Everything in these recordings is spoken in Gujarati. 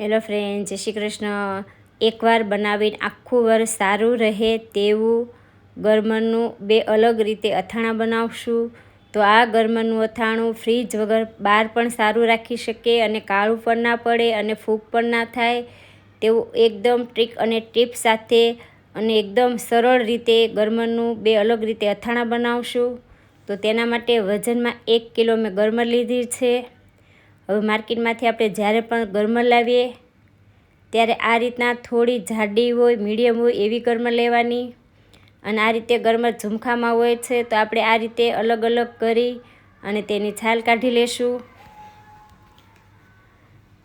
હેલો ફ્રેન્ડ, જય શ્રી કૃષ્ણ. એકવાર બનાવીને આખું વર્ષ સારું રહે તેવું ગરમરનું 2 અલગ રીતે અથાણાં બનાવશું. તો આ ગરમરનું અથાણું ફ્રીજ વગર બહાર પણ સારું રાખી શકે અને કાળું પણ ના પડે અને ફૂગ પણ ના થાય તેવું એકદમ ટ્રીક અને ટીપ સાથે અને એકદમ સરળ રીતે ગરમરનું 2 અલગ રીતે અથાણાં બનાવશું. તો તેના માટે વજનમાં 1 કિલો મેં ગરમર લીધી છે. હવે માર્કેટમાંથી આપણે જ્યારે પણ ગરમર લાવીએ ત્યારે આ રીતના થોડી જાડી હોય, મીડિયમ હોય એવી ગરમર લેવાની. અને આ રીતે ગરમર ઝુમખામાં હોય છે તો આપણે આ રીતે અલગ અલગ કરી અને તેની છાલ કાઢી લેશું.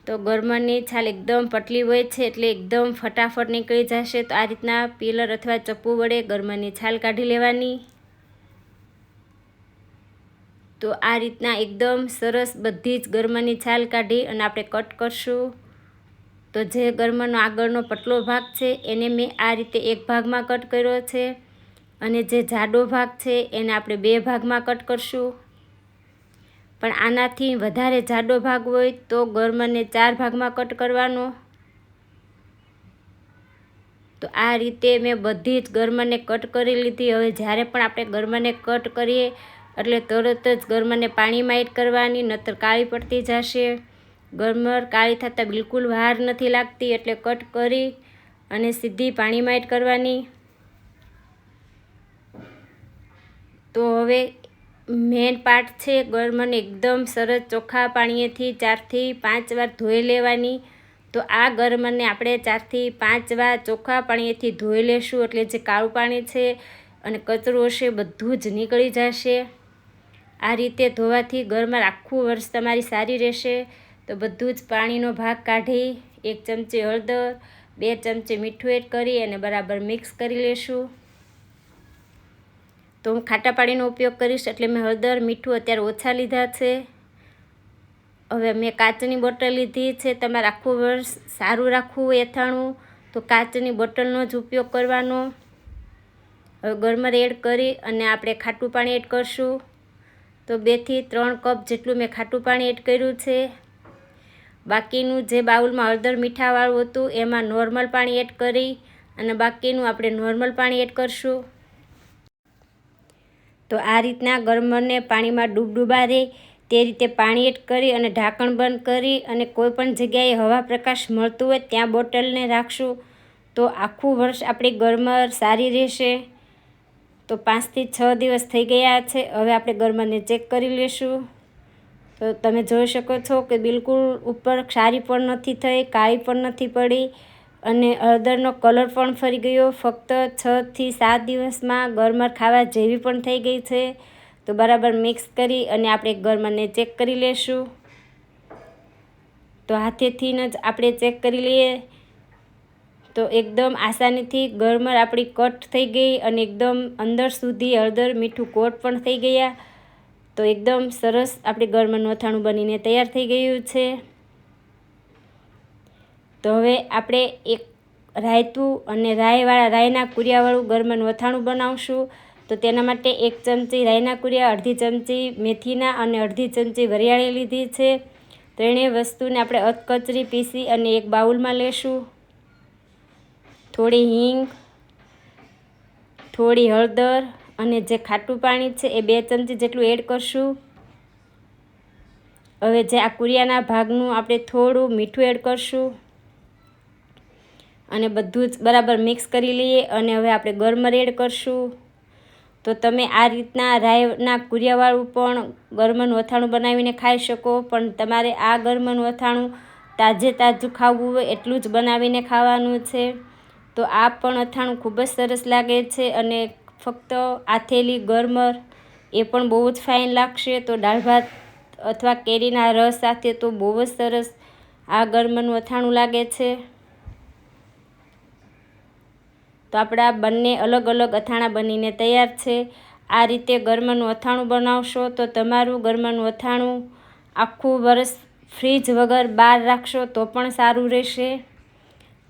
તો ગરમરની છાલ એકદમ પતલી હોય છે એટલે એકદમ ફટાફટ નીકળી જશે. તો આ રીતના પીલર અથવા ચપ્પુ વડે ગરમરની છાલ કાઢી લેવાની. તો આ રીતના એકદમ સરસ બધી જ ગરમરની છાલ કાઢી અને આપણે કટ કરશું. તો જે ગરમરનો આગળનો પતલો ભાગ છે એને મેં આ રીતે એક ભાગમાં કટ કર્યો છે અને જે જાડો ભાગ છે એને આપણે 2 ભાગમાં કટ કરશું. પણ આનાથી વધારે જાડો ભાગ હોય તો ગરમરને 4 ભાગમાં કટ કરવાનો. તો આ રીતે મેં બધી જ ગરમરને કટ કરી લીધી. હવે જ્યારે પણ આપણે ગરમરને કટ કરીએ એટલે તરત જ ગરમરને પાણીમાં એડ કરવાની, નહીંતર કાળી પડતી જશે. ગરમર કાળી થતાં બિલકુલ વાર નથી લાગતી એટલે કટ કરી અને સીધી પાણીમાં એડ કરવાની. તો હવે મેન પાર્ટ છે ગરમરને એકદમ સરસ ચોખ્ખા પાણીએથી 4 થી 5 વાર ધોઈ લેવાની. તો આ ગરમરને આપણે 4 થી 5 વાર ચોખ્ખા પાણીએથી ધોઈ લેશું એટલે જે કાળું પાણી છે અને કચરો હશે બધું જ નીકળી જશે. આ રીતે ધોવાથી ગરમર આખું વર્ષ તમારી સારી રહેશે. તો બધું જ પાણીનો ભાગ કાઢી 1 ચમચી હળદર, 2 ચમચી મીઠું એડ કરી અને બરાબર મિક્સ કરી લેશું. તો હું ખાટા પાણીનો ઉપયોગ કરીશ એટલે મેં હળદર, મીઠું અત્યારે ઓછા લીધા છે. હવે મેં કાચની બોટલ લીધી છે. તમારે આખું વર્ષ સારું રાખવું હોય અથાણું તો કાચની બોટલનો જ ઉપયોગ કરવાનો. હવે ગરમર એડ કરી અને આપણે ખાટું પાણી એડ કરશું. તો 2 થી 3 કપ જેટલું મેં ખાટું પાણી એડ કર્યું છે. બાકીનું જે બાઉલમાં હળદર મીઠાવાળું હતું એમાં નોર્મલ પાણી એડ કરી અને બાકીનું આપણે નોર્મલ પાણી એડ કરશું. તો આ રીતના ગરમરને પાણીમાં ડૂબા રહે તે રીતે પાણી એડ કરી અને ઢાંકણ બંધ કરી અને કોઈ પણ જગ્યાએ હવા પ્રકાશ મળતું હોય ત્યાં બોટલને રાખશું. તો આખું વર્ષ આપણી ગરમર સારી રહેશે. તો 5 થી 6 દિવસ થઈ ગયા છે. હવે આપણે ગરમરને ચેક કરી લેશું. તો તમે જોઈ શકો છો કે બિલકુલ ઉપર ક્ષારી પણ નથી થઈ, કાળી પણ નથી પડી અને હળદરનો કલર પણ ફરી ગયો. ફક્ત 6 થી 7 દિવસમાં ગરમર ખાવા જેવી પણ થઈ ગઈ છે. તો બરાબર મિક્સ કરી અને આપણે ગરમરને ચેક કરી લેશું. તો હાથેથી જ આપણે ચેક કરી લઈએ તો એકદમ આસાનીથી ગરમર આપણી કટ થઈ ગઈ અને એકદમ અંદર સુધી હળદર, મીઠું કોટ પણ થઈ ગયા. તો એકદમ સરસ આપણી ગરમરનું અથાણું બનીને તૈયાર થઈ ગયું છે. તો હવે આપણે એક રાયતું અને રાઈના કુરિયાવાળું ગરમરનું અથાણું બનાવશું. તો તેના માટે 1 ચમચી રાઈના કુરિયા, અડધી ચમચી મેથીના અને અડધી ચમચી વરિયાળી લીધી છે. ત્રણેય વસ્તુને આપણે અધકચરી પીસી અને એક બાઉલમાં લેશું. થોડી હિંગ, થોડી હળદર અને જે ખાટું પાણી છે એ 2 ચમચી જેટલું એડ કરશું. હવે જે આ કુરિયાના ભાગનું આપણે થોડું મીઠું એડ કરશું અને બધું જ બરાબર મિક્સ કરી લઈએ. અને હવે આપણે ગરમર એડ કરશું. તો તમે આ રીતના રાઈના કુરિયાવાળું પણ ગરમરનું અથાણું બનાવીને ખાઈ શકો. પણ તમારે આ ગરમરનું અથાણું તાજું ખાવું હોય એટલું જ બનાવીને ખાવાનું છે. તો આ પણ અથાણું ખૂબ જ સરસ લાગે છે અને ફક્ત આથેલી ગરમર એ પણ બહુ જ ફાઇન લાગશે. તો દાળ ભાત અથવા કેરીના રસ સાથે તો બહુ જ સરસ આ ગરમરનું અથાણું લાગે છે. તો આપણા બંને અલગ અલગ અથાણાં બનીને તૈયાર છે. આ રીતે ગરમરનું અથાણું બનાવશો તો તમારું ગરમરનું અથાણું આખું વર્ષ ફ્રીજ વગર બહાર રાખશો તો પણ સારું રહેશે.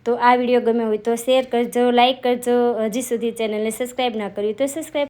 તો આ વિડીયો ગમ્યો હોય તો શેર કરજો, લાઈક કરજો. હજી સુધી ચેનલને સબસ્ક્રાઈબ ના કરી તો સબસ્ક્રાઈબ